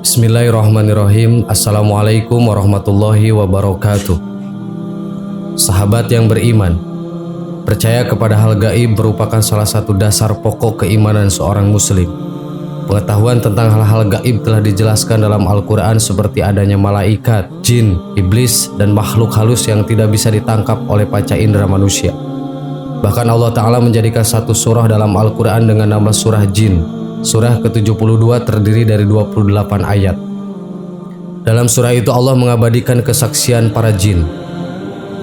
Bismillahirrahmanirrahim. Assalamualaikum warahmatullahi wabarakatuh. Sahabat yang beriman, percaya kepada hal gaib merupakan salah satu dasar pokok keimanan seorang muslim. Pengetahuan tentang hal-hal gaib telah dijelaskan dalam Al-Quran seperti adanya malaikat, jin, iblis, dan makhluk halus yang tidak bisa ditangkap oleh panca indera manusia. Bahkan Allah Ta'ala menjadikan satu surah dalam Al-Quran dengan nama surah jin. Surah ke-72 terdiri dari 28 ayat. Dalam surah itu Allah mengabadikan kesaksian para jin.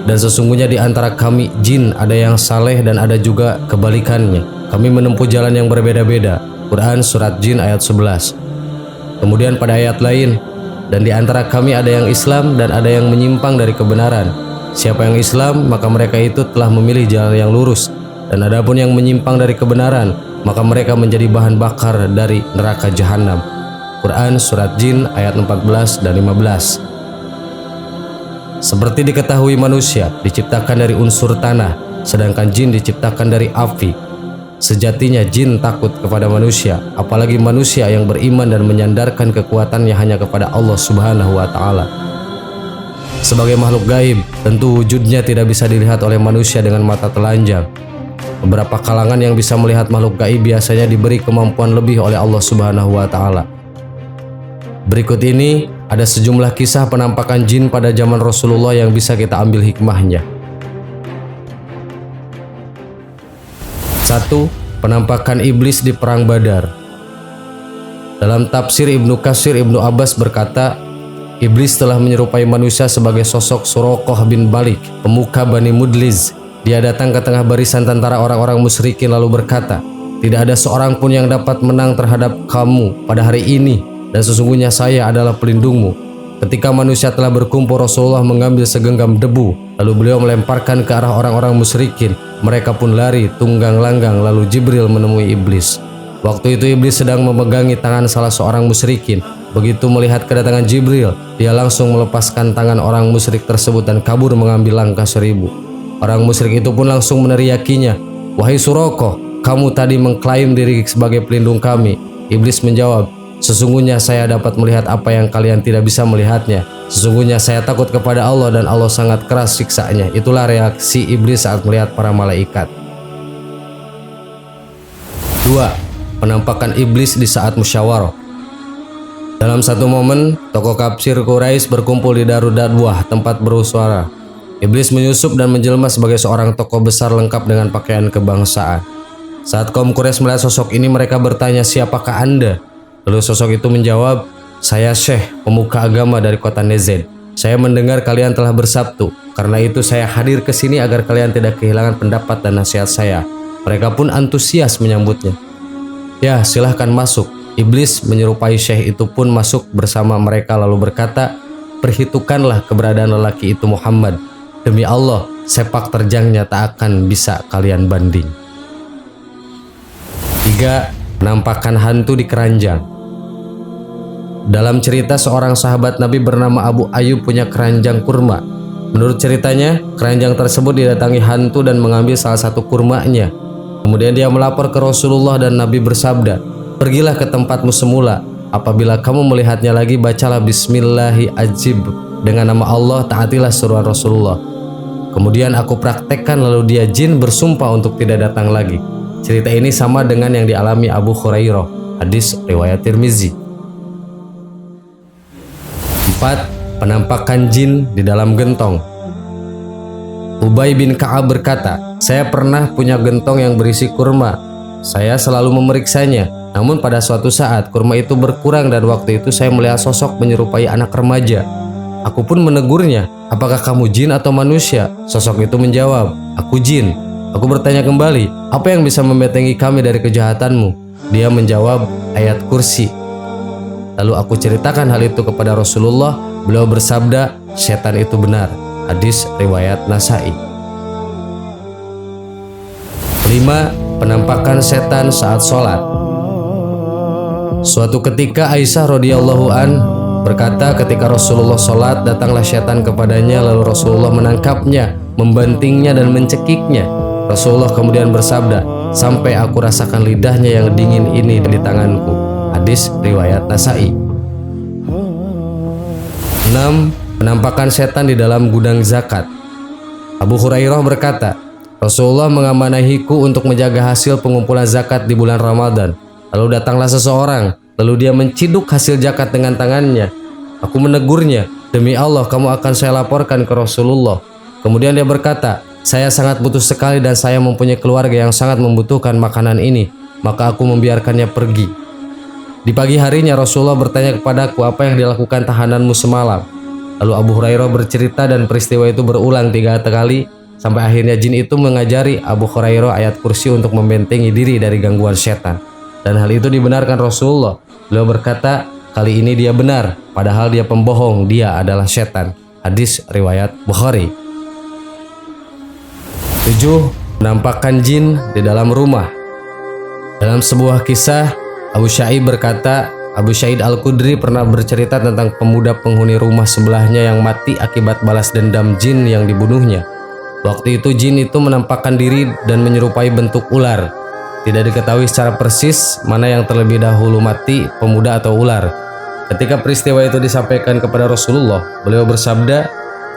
Dan sesungguhnya di antara kami jin ada yang saleh dan ada juga kebalikannya. Kami menempuh jalan yang berbeda-beda. Quran surat jin ayat 11. Kemudian pada ayat lain, dan di antara kami ada yang Islam dan ada yang menyimpang dari kebenaran. Siapa yang Islam, maka mereka itu telah memilih jalan yang lurus. Dan adapun yang menyimpang dari kebenaran, maka mereka menjadi bahan bakar dari neraka jahanam. Quran surat jin ayat 14 dan 15. Seperti diketahui manusia diciptakan dari unsur tanah, sedangkan jin diciptakan dari api. Sejatinya jin takut kepada manusia, apalagi manusia yang beriman dan menyandarkan kekuatannya hanya kepada Allah Subhanahu wa Ta'ala. Sebagai makhluk gaib, tentu wujudnya tidak bisa dilihat oleh manusia dengan mata telanjang. Beberapa kalangan yang bisa melihat makhluk gaib biasanya diberi kemampuan lebih oleh Allah Subhanahu wa Ta'ala. Berikut ini ada sejumlah kisah penampakan jin pada zaman Rasulullah yang bisa kita ambil hikmahnya. 1. Penampakan iblis di perang Badar. Dalam tafsir Ibnu Katsir, Ibnu Abbas berkata, iblis telah menyerupai manusia sebagai sosok Suraqah bin Malik, pemuka Bani Mudliz. Dia datang ke tengah barisan tentara orang-orang musyrikin lalu berkata, tidak ada seorang pun yang dapat menang terhadap kamu pada hari ini, dan sesungguhnya saya adalah pelindungmu. Ketika manusia telah berkumpul, Rasulullah mengambil segenggam debu, lalu beliau melemparkan ke arah orang-orang musyrikin. Mereka pun lari tunggang langgang, lalu Jibril menemui iblis. Waktu itu iblis sedang memegangi tangan salah seorang musyrikin. Begitu melihat kedatangan Jibril, dia langsung melepaskan tangan orang musyrik tersebut dan kabur mengambil langkah 1000. Orang musyrik itu pun langsung meneriakinya, wahai Suraqah, kamu tadi mengklaim diri sebagai pelindung kami. Iblis menjawab, sesungguhnya saya dapat melihat apa yang kalian tidak bisa melihatnya. Sesungguhnya saya takut kepada Allah dan Allah sangat keras siksanya. Itulah reaksi iblis saat melihat para malaikat. 2. Penampakan iblis di saat musyawarah. Dalam satu momen, tokoh kafir Quraisy berkumpul di Darud Dadwah, tempat bersuara. Iblis menyusup dan menjelma sebagai seorang tokoh besar lengkap dengan pakaian kebangsaan. Saat kaum Quraisy melihat sosok ini, mereka bertanya, siapakah Anda? Lalu sosok itu menjawab, saya Syekh, pemuka agama dari kota Najd. Saya mendengar kalian telah bersabtu, karena itu saya hadir ke sini agar kalian tidak kehilangan pendapat dan nasihat saya. Mereka pun antusias menyambutnya. Ya, silahkan masuk. Iblis menyerupai Syekh itu pun masuk bersama mereka lalu berkata, perhitungkanlah keberadaan lelaki itu Muhammad. Demi Allah, sepak terjangnya tak akan bisa kalian banding. 3. Penampakan hantu di keranjang. Dalam cerita, seorang sahabat Nabi bernama Abu Ayyub punya keranjang kurma. Menurut ceritanya, keranjang tersebut didatangi hantu dan mengambil salah satu kurmanya. Kemudian dia melapor ke Rasulullah dan Nabi bersabda, pergilah ke tempatmu semula. Apabila kamu melihatnya lagi, bacalah Bismillahi ajib. Dengan nama Allah, taatilah seruan Rasulullah. Kemudian aku praktekkan, lalu dia jin bersumpah untuk tidak datang lagi. Cerita ini sama dengan yang dialami Abu Hurairah, hadis riwayat Tirmizi. 4. Penampakan jin di dalam gentong. Ubay bin Ka'ab berkata, saya pernah punya gentong yang berisi kurma. Saya selalu memeriksanya. Namun pada suatu saat kurma itu berkurang dan waktu itu saya melihat sosok menyerupai anak remaja. Aku pun menegurnya, apakah kamu jin atau manusia? Sosok itu menjawab, aku jin. Aku bertanya kembali, apa yang bisa membentengi kami dari kejahatanmu? Dia menjawab, ayat kursi. Lalu aku ceritakan hal itu kepada Rasulullah. Beliau bersabda, setan itu benar. Hadis riwayat Nasai. 5. Penampakan setan saat sholat. Suatu ketika Aisyah radhiyallahu an berkata, ketika Rasulullah sholat, datanglah setan kepadanya, lalu Rasulullah menangkapnya, membantingnya dan mencekiknya. Rasulullah kemudian bersabda, sampai aku rasakan lidahnya yang dingin ini di tanganku. Hadis riwayat Nasai. 6. Penampakan setan di dalam gudang zakat. Abu Hurairah berkata, Rasulullah mengamanahiku untuk menjaga hasil pengumpulan zakat di bulan Ramadan. Lalu datanglah seseorang, lalu dia menciduk hasil zakat dengan tangannya. Aku menegurnya, demi Allah kamu akan saya laporkan ke Rasulullah. Kemudian dia berkata, saya sangat butuh sekali dan saya mempunyai keluarga yang sangat membutuhkan makanan ini, maka aku membiarkannya pergi. Di pagi harinya Rasulullah bertanya kepadaku, apa yang dilakukan tahananmu semalam? Lalu Abu Hurairah bercerita dan peristiwa itu berulang 3 kali sampai akhirnya jin itu mengajari Abu Hurairah ayat kursi untuk membentengi diri dari gangguan setan. Dan hal itu dibenarkan Rasulullah. Beliau berkata, kali ini dia benar, padahal dia pembohong, dia adalah setan. Hadis riwayat Bukhari. 7. Penampakan jin di dalam rumah. Dalam sebuah kisah, Abu Sa'id berkata, Abu Sa'id Al-Khudri pernah bercerita tentang pemuda penghuni rumah sebelahnya yang mati akibat balas dendam jin yang dibunuhnya. Waktu itu jin itu menampakkan diri dan menyerupai bentuk ular. Tidak diketahui secara persis mana yang terlebih dahulu mati, pemuda atau ular. Ketika peristiwa itu disampaikan kepada Rasulullah, beliau bersabda,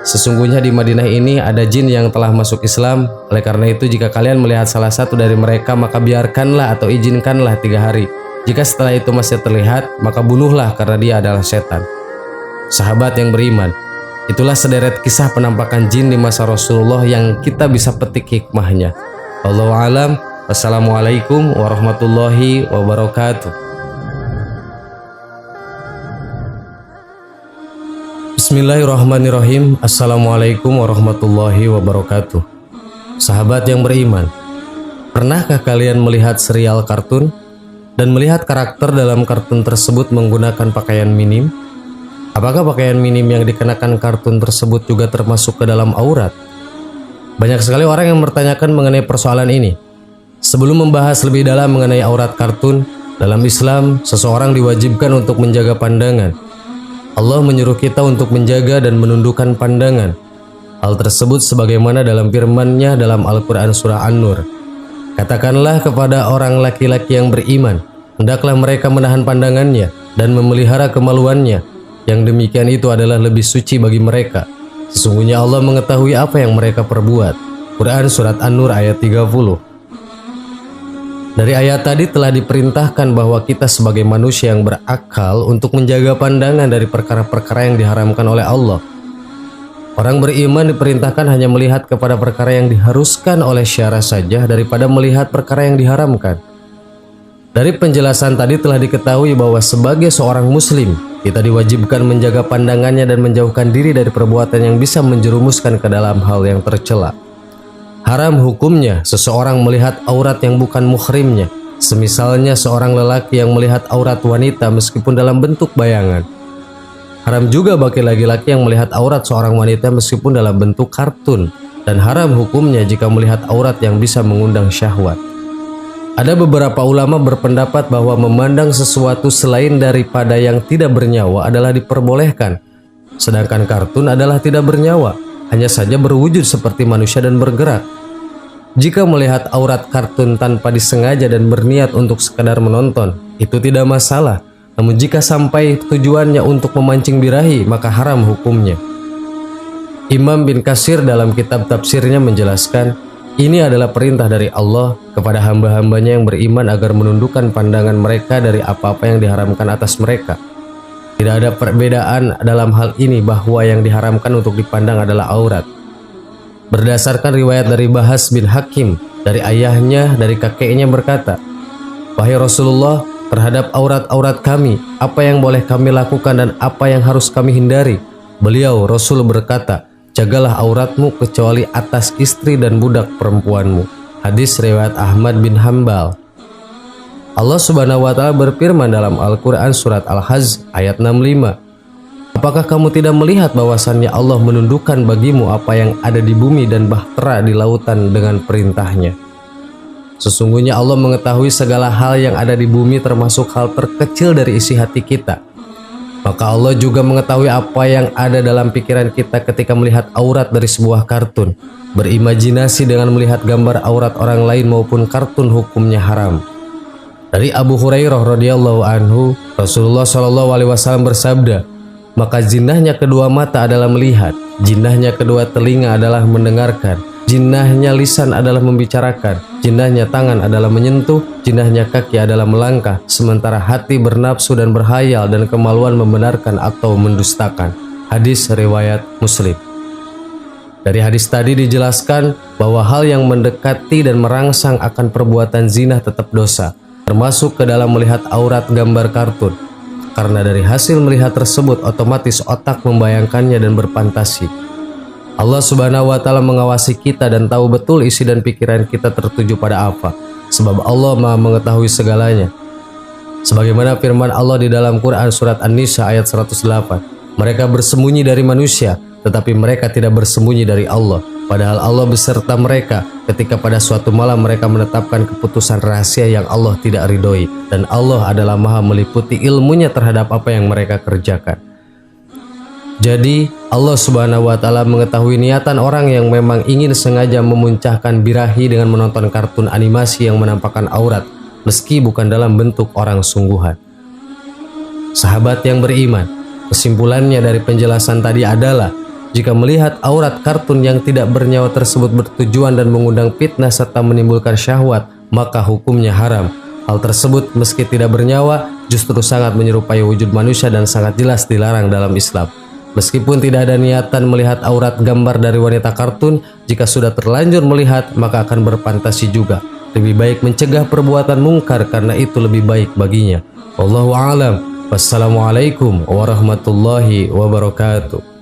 sesungguhnya di Madinah ini ada jin yang telah masuk Islam. Oleh karena itu jika kalian melihat salah satu dari mereka, maka biarkanlah atau izinkanlah 3 hari. Jika setelah itu masih terlihat, maka bunuhlah karena dia adalah setan. Sahabat yang beriman, itulah sederet kisah penampakan jin di masa Rasulullah yang kita bisa petik hikmahnya. Wallahu a'lam. Wassalamualaikum warahmatullahi wabarakatuh. Bismillahirrahmanirrahim. Assalamualaikum warahmatullahi wabarakatuh. Sahabat yang beriman, pernahkah kalian melihat serial kartun dan melihat karakter dalam kartun tersebut menggunakan pakaian minim? Apakah pakaian minim yang dikenakan kartun tersebut juga termasuk ke dalam aurat? Banyak sekali orang yang bertanyakan mengenai persoalan ini. Sebelum membahas lebih dalam mengenai aurat kartun, dalam Islam, seseorang diwajibkan untuk menjaga pandangan. Allah menyuruh kita untuk menjaga dan menundukkan pandangan. Hal tersebut sebagaimana dalam firman-Nya dalam Al-Quran Surah An-Nur. Katakanlah kepada orang laki-laki yang beriman, hendaklah mereka menahan pandangannya dan memelihara kemaluannya. Yang demikian itu adalah lebih suci bagi mereka. Sesungguhnya Allah mengetahui apa yang mereka perbuat. Quran Surat An-Nur ayat 30. Dari ayat tadi telah diperintahkan bahwa kita sebagai manusia yang berakal untuk menjaga pandangan dari perkara-perkara yang diharamkan oleh Allah. Orang beriman diperintahkan hanya melihat kepada perkara yang diharuskan oleh syara saja daripada melihat perkara yang diharamkan. Dari penjelasan tadi telah diketahui bahwa sebagai seorang muslim, kita diwajibkan menjaga pandangannya dan menjauhkan diri dari perbuatan yang bisa menjerumuskan ke dalam hal yang tercela. Haram hukumnya seseorang melihat aurat yang bukan muhrimnya, semisalnya seorang lelaki yang melihat aurat wanita meskipun dalam bentuk bayangan. Haram juga bagi laki-laki yang melihat aurat seorang wanita meskipun dalam bentuk kartun, dan haram hukumnya jika melihat aurat yang bisa mengundang syahwat. Ada beberapa ulama berpendapat bahwa memandang sesuatu selain daripada yang tidak bernyawa adalah diperbolehkan, sedangkan kartun adalah tidak bernyawa, hanya saja berwujud seperti manusia dan bergerak. Jika melihat aurat kartun tanpa disengaja dan berniat untuk sekadar menonton, itu tidak masalah. Namun jika sampai tujuannya untuk memancing birahi, maka haram hukumnya. Imam bin Katsir dalam kitab tafsirnya menjelaskan, ini adalah perintah dari Allah kepada hamba-hambanya yang beriman agar menundukkan pandangan mereka dari apa-apa yang diharamkan atas mereka. Tidak ada perbedaan dalam hal ini bahwa yang diharamkan untuk dipandang adalah aurat. Berdasarkan riwayat dari Bahas bin Hakim, dari ayahnya, dari kakeknya berkata, wahai Rasulullah, terhadap aurat-aurat kami, apa yang boleh kami lakukan dan apa yang harus kami hindari? Beliau, Rasul berkata, jagalah auratmu kecuali atas istri dan budak perempuanmu. Hadis riwayat Ahmad bin Hambal. Allah Subhanahu wa Ta'ala berfirman dalam Al-Quran Surat Al-Hajj ayat 65. Apakah kamu tidak melihat bahwasannya Allah menundukkan bagimu apa yang ada di bumi dan bahtera di lautan dengan perintahnya? Sesungguhnya Allah mengetahui segala hal yang ada di bumi termasuk hal terkecil dari isi hati kita. Maka Allah juga mengetahui apa yang ada dalam pikiran kita ketika melihat aurat dari sebuah kartun. Berimajinasi dengan melihat gambar aurat orang lain maupun kartun hukumnya haram. Dari Abu Hurairah radhiyallahu anhu, Rasulullah SAW bersabda, maka jinnahnya kedua mata adalah melihat, jinnahnya kedua telinga adalah mendengarkan, jinnahnya lisan adalah membicarakan, jinnahnya tangan adalah menyentuh, jinnahnya kaki adalah melangkah, sementara hati bernafsu dan berhayal dan kemaluan membenarkan atau mendustakan. Hadis riwayat Muslim. Dari hadis tadi dijelaskan bahwa hal yang mendekati dan merangsang akan perbuatan zina tetap dosa, termasuk ke dalam melihat aurat gambar kartun. Karena dari hasil melihat tersebut otomatis otak membayangkannya dan berfantasi. Allah Subhanahu wa Ta'ala mengawasi kita dan tahu betul isi dan pikiran kita tertuju pada apa, sebab Allah Maha mengetahui segalanya. Sebagaimana firman Allah di dalam Quran surat An-Nisa ayat 108, mereka bersembunyi dari manusia, tetapi mereka tidak bersembunyi dari Allah, padahal Allah beserta mereka ketika pada suatu malam mereka menetapkan keputusan rahasia yang Allah tidak ridhoi, dan Allah adalah Maha meliputi ilmunya terhadap apa yang mereka kerjakan. Jadi Allah Subhanahu wa Ta'ala mengetahui niatan orang yang memang ingin sengaja memuncahkan birahi dengan menonton kartun animasi yang menampakkan aurat, meski bukan dalam bentuk orang sungguhan. Sahabat yang beriman, kesimpulannya dari penjelasan tadi adalah, jika melihat aurat kartun yang tidak bernyawa tersebut bertujuan dan mengundang fitnah serta menimbulkan syahwat, maka hukumnya haram. Hal tersebut meski tidak bernyawa, justru sangat menyerupai wujud manusia dan sangat jelas dilarang dalam Islam. Meskipun tidak ada niatan melihat aurat gambar dari wanita kartun, jika sudah terlanjur melihat, maka akan berfantasi juga. Lebih baik mencegah perbuatan mungkar karena itu lebih baik baginya. Wallahu a'lam. Wassalamualaikum warahmatullahi wabarakatuh.